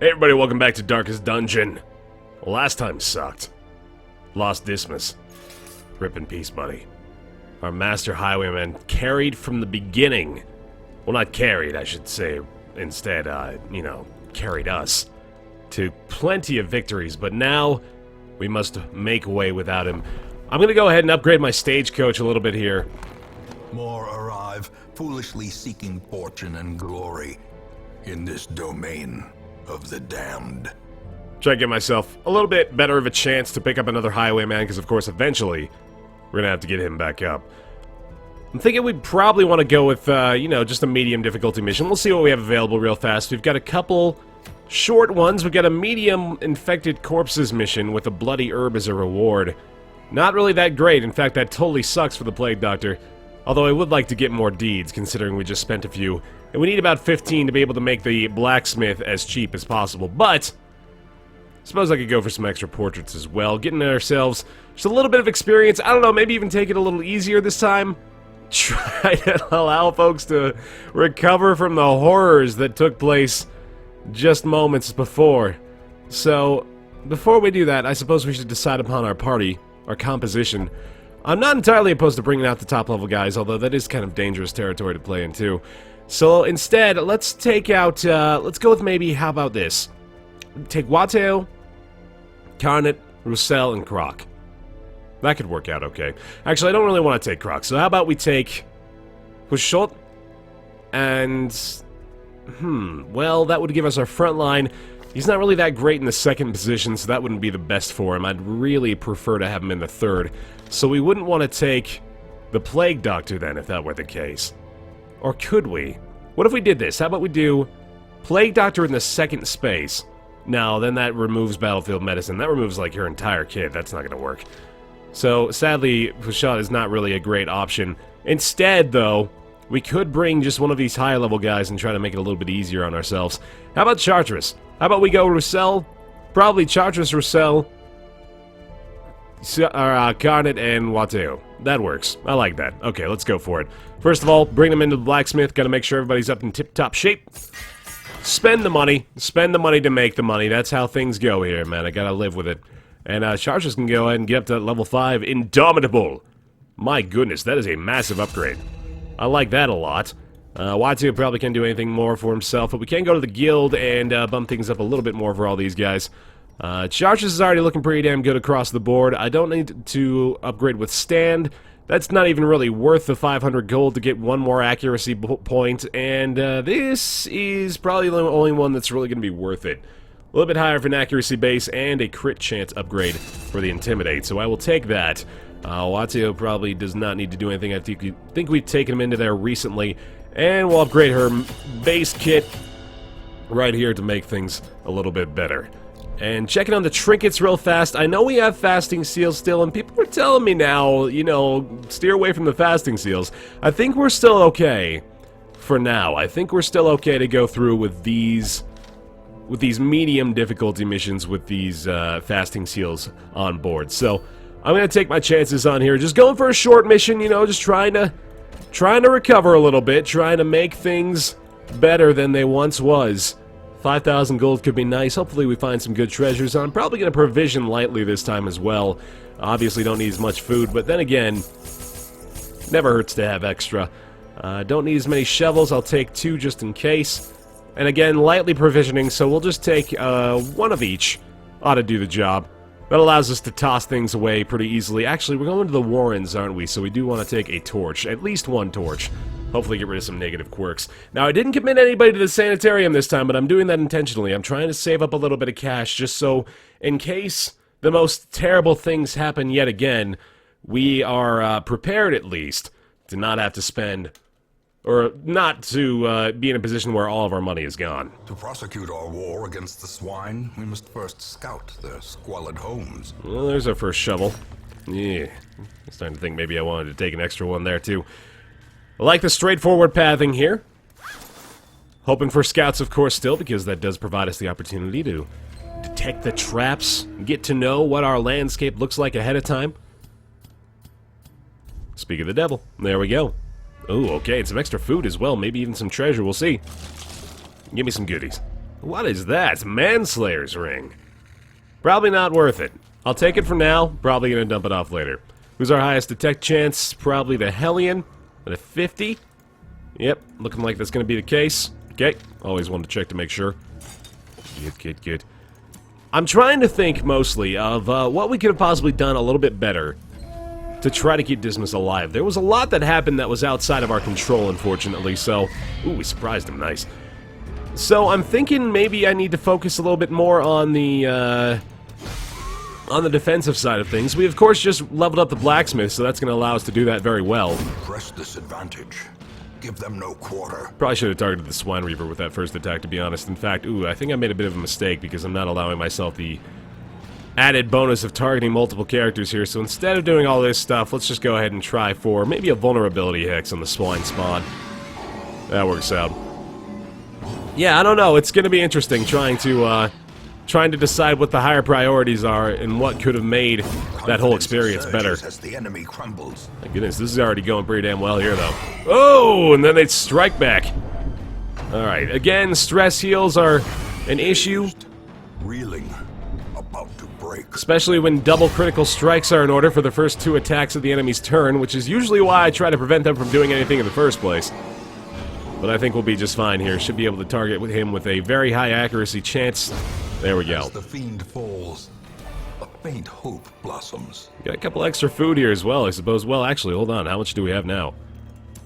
Hey everybody, welcome back to Darkest Dungeon. Last time sucked. Lost Dismas. Rip in peace, buddy. Our master highwayman carried from the beginning. Well, not carried, I should say. Instead, carried us to plenty of victories, but now we must make way without him. I'm gonna go ahead and upgrade my stagecoach a little bit here. More arrive, foolishly seeking fortune and glory in this domain of the damned. Try to give myself a little bit better of a chance to pick up another highwayman, because of course eventually we're gonna have to get him back up. I'm thinking we'd probably want to go with, just a medium difficulty mission. We'll see what we have available real fast. We've got a couple short ones. We've got a medium infected corpses mission with a bloody herb as a reward. Not really that great. In fact, that totally sucks for the Plague Doctor. Although I would like to get more deeds, considering we just spent a few. And we need about 15 to be able to make the blacksmith as cheap as possible. But I suppose I could go for some extra portraits as well. Getting ourselves just a little bit of experience. I don't know, maybe even take it a little easier this time. Try to allow folks to recover from the horrors that took place just moments before. So, before we do that, I suppose we should decide upon our party, our composition. I'm not entirely opposed to bringing out the top level guys, although that is kind of dangerous territory to play in too. So instead, let's take out, let's go with maybe, how about this? Take Wateo, Carnet, Roussel, and Croc. That could work out okay. Actually, I don't really want to take Croc, so how about we take Hushot and... well, that would give us our front line. He's not really that great in the second position, so that wouldn't be the best for him. I'd really prefer to have him in the third. So we wouldn't want to take the Plague Doctor then, if that were the case. Or could we? What if we did this? How about we do Plague Doctor in the second space? No, then that removes Battlefield Medicine. That removes, like, your entire kit. That's not going to work. So, sadly, Fushot is not really a great option. Instead, though, we could bring just one of these higher level guys and try to make it a little bit easier on ourselves. How about Chartres? How about we go Roussel? Probably Chartres, Roussel, Carnet, and Wateo. That works. I like that. Okay, let's go for it. First of all, bring them into the blacksmith. Gotta make sure everybody's up in tip-top shape. Spend the money. Spend the money to make the money. That's how things go here, man. I gotta live with it. And Chartres can go ahead and get up to level 5. Indomitable! My goodness, that is a massive upgrade. I like that a lot. Wateo probably can't do anything more for himself, but we can go to the guild and bump things up a little bit more for all these guys. Chartres is already looking pretty damn good across the board. I don't need to upgrade Withstand. That's not even really worth the 500 gold to get one more accuracy point, and this is probably the only one that's really going to be worth it. A little bit higher for an accuracy base and a crit chance upgrade for the Intimidate, so I will take that. Wateo probably does not need to do anything. I think we've taken him into there recently, and we'll upgrade her base kit right here to make things a little bit better. And checking on the trinkets real fast. I know we have fasting seals still, and people are telling me now, steer away from the fasting seals. I think we're still okay for now. I think we're still okay to go through with these medium difficulty missions with these fasting seals on board. So I'm gonna take my chances on here. Just going for a short mission, just trying to recover a little bit, trying to make things better than they once was. 5,000 gold could be nice. Hopefully we find some good treasures. I'm probably going to provision lightly this time as well. Obviously don't need as much food, but then again, never hurts to have extra. Don't need as many shovels. I'll take 2 just in case. And again, lightly provisioning, so we'll just take 1 of each. Ought to do the job. That allows us to toss things away pretty easily. Actually, we're going to the Warrens, aren't we? So we do want to take a torch. At least 1 torch. Hopefully get rid of some negative quirks. Now, I didn't commit anybody to the sanitarium this time, but I'm doing that intentionally. I'm trying to save up a little bit of cash just so, in case the most terrible things happen yet again, we are prepared at least to not have to spend, or not to be in a position where all of our money is gone. To prosecute our war against the swine, we must first scout their squalid homes. Well, there's our first shovel. Yeah, I'm starting to think maybe I wanted to take an extra one there too. I like the straightforward pathing here. Hoping for scouts, of course, still, because that does provide us the opportunity to detect the traps, get to know what our landscape looks like ahead of time. Speak of the devil. There we go. Oh, okay, and some extra food as well, maybe even some treasure, we'll see. Give me some goodies. What is that? Manslayer's ring. Probably not worth it. I'll take it for now. Probably gonna dump it off later. Who's our highest detect chance? Probably the Hellion at a 50. Yep, looking like that's gonna be the case. Okay, always wanted to check to make sure. Good. I'm trying to think mostly of what we could have possibly done a little bit better to try to keep Dismas alive. There was a lot that happened that was outside of our control, unfortunately, so... Ooh, we surprised him, nice. So I'm thinking maybe I need to focus a little bit more on the defensive side of things. We, of course, just leveled up the blacksmith, so that's going to allow us to do that very well. Press this advantage. Give them no quarter. Probably should have targeted the Swine Reaver with that first attack, to be honest. In fact, ooh, I think I made a bit of a mistake because I'm not allowing myself the added bonus of targeting multiple characters here. So instead of doing all this stuff, let's just go ahead and try for maybe a vulnerability hex on the Swine Spawn. That works out. Yeah, I don't know. It's going to be interesting trying to decide what the higher priorities are and what could have made that whole experience better. As the enemy crumbles. My goodness, this is already going pretty damn well here, though. Oh, and then they strike back. Alright, again, stress heals are an issue. Reeling, about to break. Especially when double critical strikes are in order for the first 2 attacks of the enemy's turn, which is usually why I try to prevent them from doing anything in the first place. But I think we'll be just fine here. Should be able to target him with a very high accuracy chance. There we go. As the fiend falls, a faint hope blossoms. Got a couple extra food here as well, I suppose. Well, actually, hold on. How much do we have now?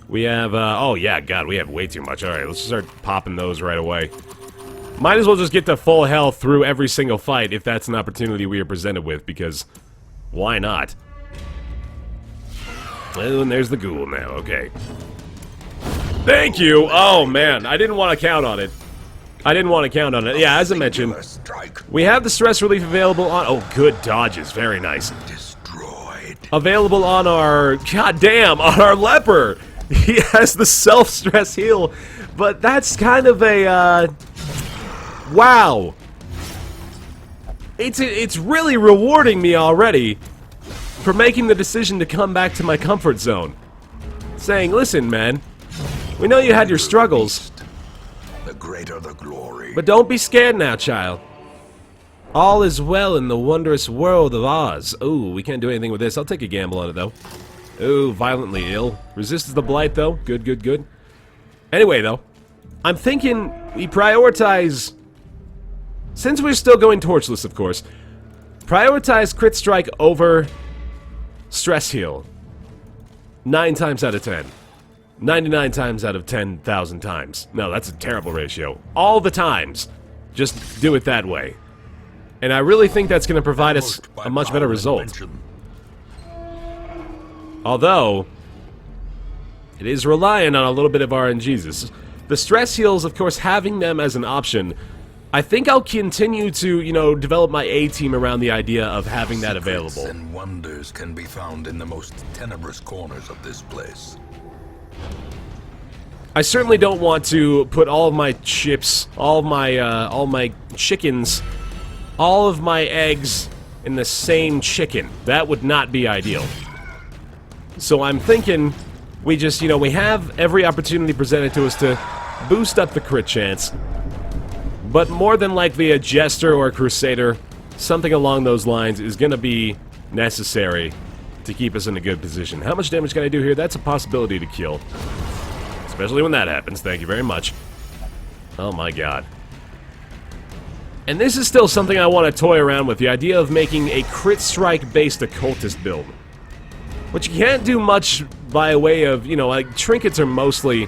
We have, oh yeah, God, we have way too much. Alright, let's start popping those right away. Might as well just get to full health through every single fight if that's an opportunity we are presented with, because why not? Oh, and there's the ghoul now, okay. Thank you! Oh, man, I didn't want to count on it. Yeah, as I mentioned, we have the stress relief available on... Oh, good dodges. Very nice. Destroyed. Available on our... Goddamn, on our leper! He has the self-stress heal, but that's kind of a, wow. It's really rewarding me already for making the decision to come back to my comfort zone. Saying, listen, man, we know you had your struggles. The greater the glory. But don't be scared now, child. All is well in the wondrous world of Oz. Ooh, we can't do anything with this. I'll take a gamble on it, though. Ooh, violently ill. Resists the blight, though. Good. Anyway, though, I'm thinking we prioritize... Since we're still going torchless, of course, prioritize crit strike over stress heal. 9 times out of 10. 99 times out of 10,000 times. No, that's a terrible ratio. All the times. Just do it that way. And I really think that's going to provide us a much better result. Although, it is reliant on a little bit of RNGs. The stress heals, of course, having them as an option, I think I'll continue to, you know, develop my A-team around the idea of having that available. Secrets and wonders can be found in the most tenebrous corners of this place. I certainly don't want to put all of my chips, all my chickens, all of my eggs in the same chicken. That would not be ideal. So I'm thinking we just, you know, we have every opportunity presented to us to boost up the crit chance. But more than likely a Jester or a Crusader, something along those lines, is going to be necessary to keep us in a good position. How much damage can I do here? That's a possibility to kill. Especially when that happens. Thank you very much. Oh my god. And this is still something I want to toy around with. The idea of making a crit strike based occultist build. But you can't do much by way of, you know, like, trinkets are mostly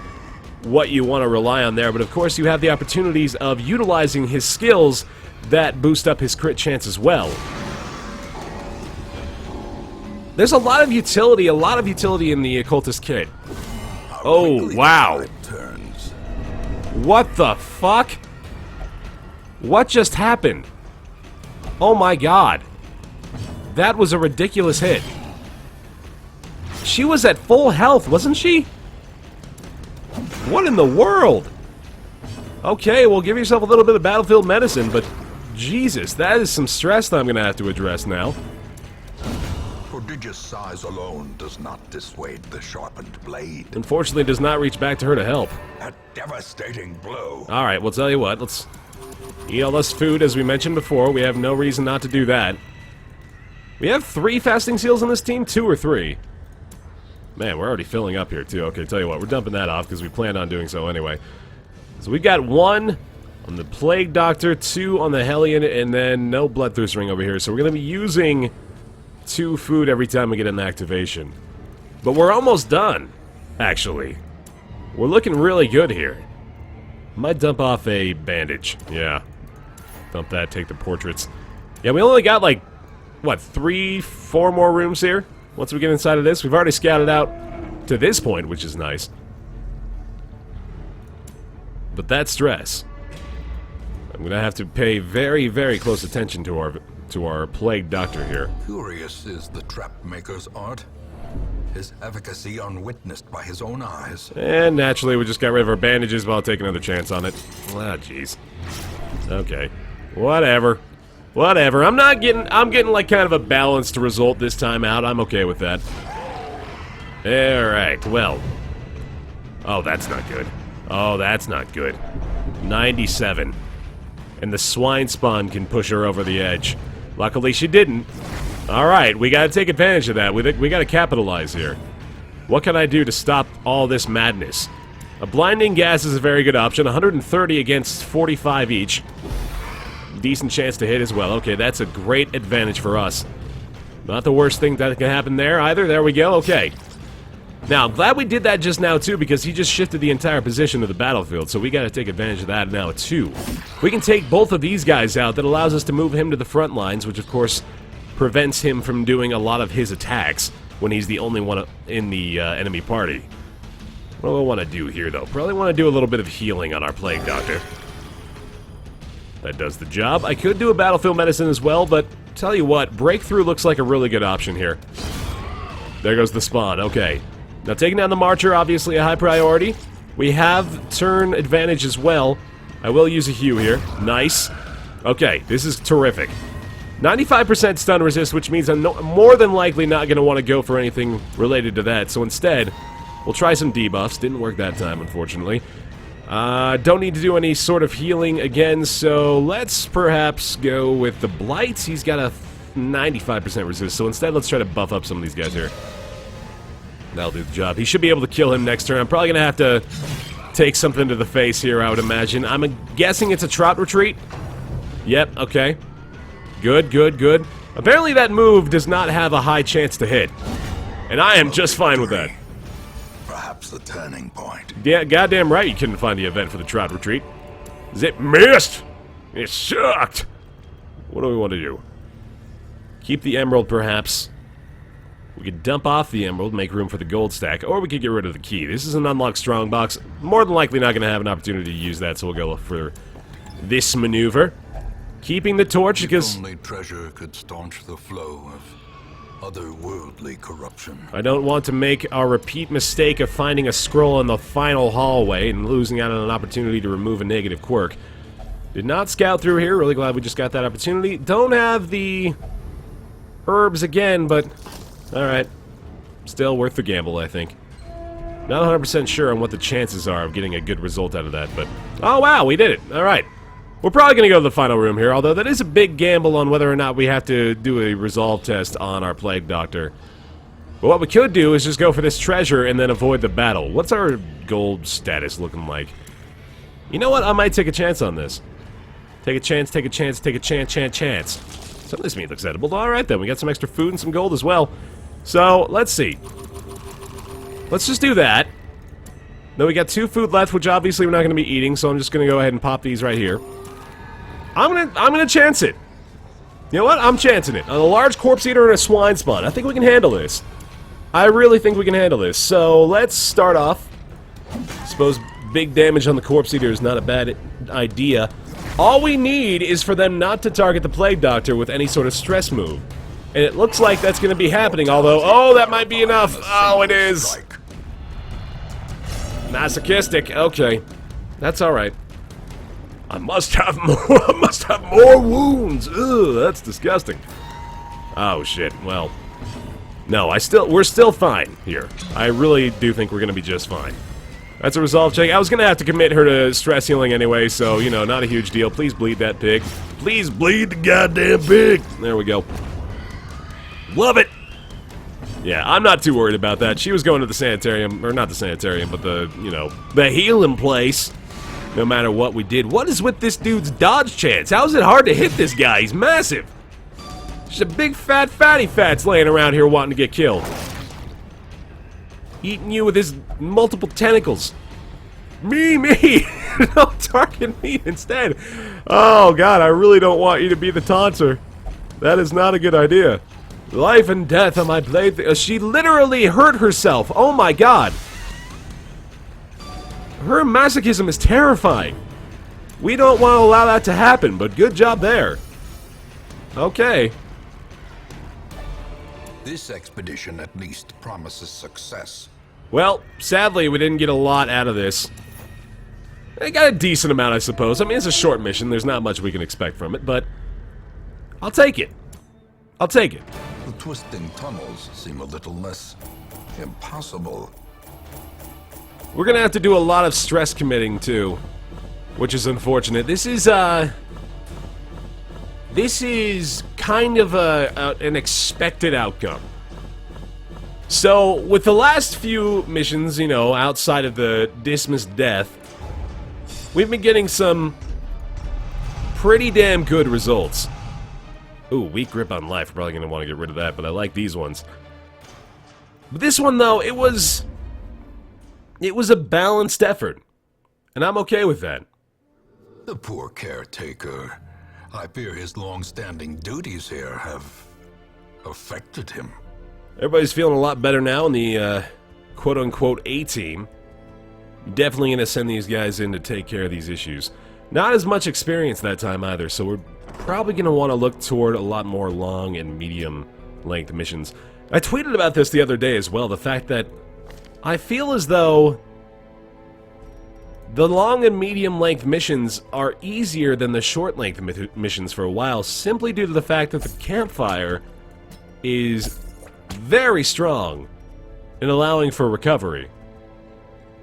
what you want to rely on there. But of course you have the opportunities of utilizing his skills that boost up his crit chance as well. There's a lot of utility in the occultist kit. Oh, wow. What the fuck? What just happened? Oh my god. That was a ridiculous hit. She was at full health, wasn't she? What in the world? Okay, well, give yourself a little bit of battlefield medicine, but Jesus, that is some stress that I'm gonna have to address now. Prodigious size alone does not dissuade the sharpened blade. Unfortunately, it does not reach back to her to help. A devastating blow. Alright, well, tell you what, let's Eat all this food, as we mentioned before. We have no reason not to do that. We have 3 fasting seals on this team? 2 or 3? Man, we're already filling up here, too. Okay, tell you what, we're dumping that off because we planned on doing so anyway. So we've got 1 on the Plague Doctor, 2 on the Hellion, and then no Bloodthirst Ring over here. So we're going to be using 2 food every time we get an activation. But we're almost done, actually. We're looking really good here. Might dump off a bandage. Yeah. Dump that, take the portraits. Yeah, we only got like, what, 3, 4 more rooms here? Once we get inside of this, we've already scouted out to this point, which is nice. But that stress. I'm gonna have to pay very, very close attention to our Plague Doctor here. Curious is the trap maker's art. His efficacy unwitnessed by his own eyes. And naturally, we just got rid of our bandages, but I'll take another chance on it. Ah, jeez. Okay. Whatever. Whatever. I'm getting like kind of a balanced result this time out. I'm okay with that. Alright, well. Oh, that's not good. Oh, that's not good. 97. And the swine spawn can push her over the edge. Luckily, she didn't. Alright, we gotta take advantage of that. We gotta capitalize here. What can I do to stop all this madness? A blinding gas is a very good option. 130 against 45 each. Decent chance to hit as well. Okay, that's a great advantage for us. Not the worst thing that can happen there either. There we go. Okay. Now, I'm glad we did that just now, too, because he just shifted the entire position of the battlefield, so we gotta take advantage of that now, too. We can take both of these guys out. That allows us to move him to the front lines, which, of course, prevents him from doing a lot of his attacks when he's the only one in the enemy party. What do I want to do here, though? Probably want to do a little bit of healing on our Plague Doctor. That does the job. I could do a battlefield medicine as well, but tell you what, breakthrough looks like a really good option here. There goes the spawn. Okay. Now, taking down the Marcher, obviously a high priority. We have turn advantage as well. I will use a Hue here. Nice. Okay, this is terrific. 95% stun resist, which means I'm more than likely not going to want to go for anything related to that. So instead, we'll try some debuffs. Didn't work that time, unfortunately. Don't need to do any sort of healing again, so let's perhaps go with the Blight. He's got a 95% resist, so instead let's try to buff up some of these guys here. That'll do the job. He should be able to kill him next turn. I'm probably going to have to take something to the face here, I would imagine. I'm guessing it's a Trot Retreat. Yep, okay. Good, good, good. Apparently that move does not have a high chance to hit. And I am just fine with that. Perhaps the turning point. Yeah, goddamn right you couldn't find the event for the Trot Retreat. It missed! It sucked! What do we want to do? Keep the Emerald, perhaps. We could dump off the Emerald, make room for the gold stack, or we could get rid of the key. This is an unlocked strong box. More than likely not going to have an opportunity to use that, so we'll go for this maneuver. Keeping the torch, because only treasure could staunch the flow of otherworldly corruption. I don't want to make our repeat mistake of finding a scroll in the final hallway and losing out on an opportunity to remove a negative quirk. Did not scout through here. Really glad we just got that opportunity. Don't have the herbs again, but alright. Still worth the gamble, I think. Not 100% sure on what the chances are of getting a good result out of that, but oh wow, we did it. Alright. We're probably going to go to the final room here, although that is a big gamble on whether or not we have to do a resolve test on our Plague Doctor. But what we could do is just go for this treasure and then avoid the battle. What's our gold status looking like? You know what? I might take a chance on this. Take a chance, take a chance, take a chance. Some of this meat looks edible. Alright then, we got some extra food and some gold as well. So, let's see. Let's just do that. Now we got 2 food left, which obviously we're not going to be eating, so I'm just going to go ahead and pop these right here. I'm gonna chance it. You know what? I'm chancing it. On a large corpse eater and a swine spawn. I think we can handle this. I really think we can handle this. So let's start off. Suppose big damage on the corpse eater is not a bad idea. All we need is for them not to target the Plague Doctor with any sort of stress move. And it looks like that's going to be happening, although, oh, that might be enough. Oh, it is. Masochistic. Okay. That's alright. I must have more. I must have more wounds. Ugh, that's disgusting. Oh shit. Well, no. We're still fine here. I really do think we're gonna be just fine. That's a resolve check. I was gonna have to commit her to stress healing anyway, so, you know, not a huge deal. Please bleed that pig. Please bleed the goddamn pig! There we go. Love it! Yeah, I'm not too worried about that. She was going to the sanitarium, or not the sanitarium, but the, you know, the healing place. No matter what we did. What is with this dude's dodge chance? How is it hard to hit this guy? He's massive. Just a big fat fatty fat's laying around here wanting to get killed. Eating you with his multiple tentacles. Me! Don't target me instead. Oh god, I really don't want you to be the taunter. That is not a good idea. Life and death on my blade. She literally hurt herself. Oh my god. Her masochism is terrifying. We don't want to allow that to happen, but good job there. Okay. This expedition at least promises success. Well, sadly, we didn't get a lot out of this. I got a decent amount, I suppose. I mean, it's a short mission. There's not much we can expect from it, but I'll take it. I'll take it. The twisting tunnels seem a little less impossible. We're gonna have to do a lot of stress committing, too, which is unfortunate. This is kind of an expected outcome. So, with the last few missions, you know, outside of the dismissed death, we've been getting some pretty damn good results. Ooh, weak grip on life. We're probably gonna want to get rid of that, but I like these ones. But this one, though, it was a balanced effort, and I'm okay with that. The poor caretaker. I fear his long-standing duties here have affected him. Everybody's feeling a lot better now in the quote-unquote A-team. Definitely going to send these guys in to take care of these issues. Not as much experience that time either, so we're probably going to want to look toward a lot more long and medium-length missions. I tweeted about this the other day as well, the fact that I feel as though the long and medium-length missions are easier than the short-length missions for a while, simply due to the fact that the campfire is very strong in allowing for recovery.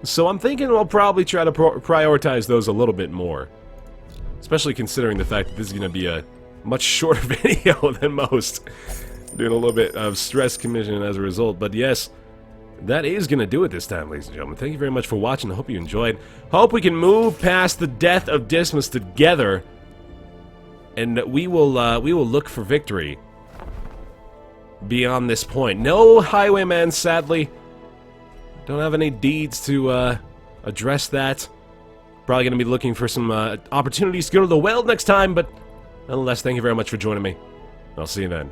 So I'm thinking we'll probably try to prioritize those a little bit more. Especially considering the fact that this is going to be a much shorter video than most. Doing a little bit of stress commission as a result. But yes, that is going to do it this time, ladies and gentlemen. Thank you very much for watching. I hope you enjoyed. Hope we can move past the death of Dismas together. And we will look for victory beyond this point. No highwayman, sadly. Don't have any deeds to address that. Probably going to be looking for some opportunities to go to the well next time, but nonetheless, thank you very much for joining me. I'll see you then.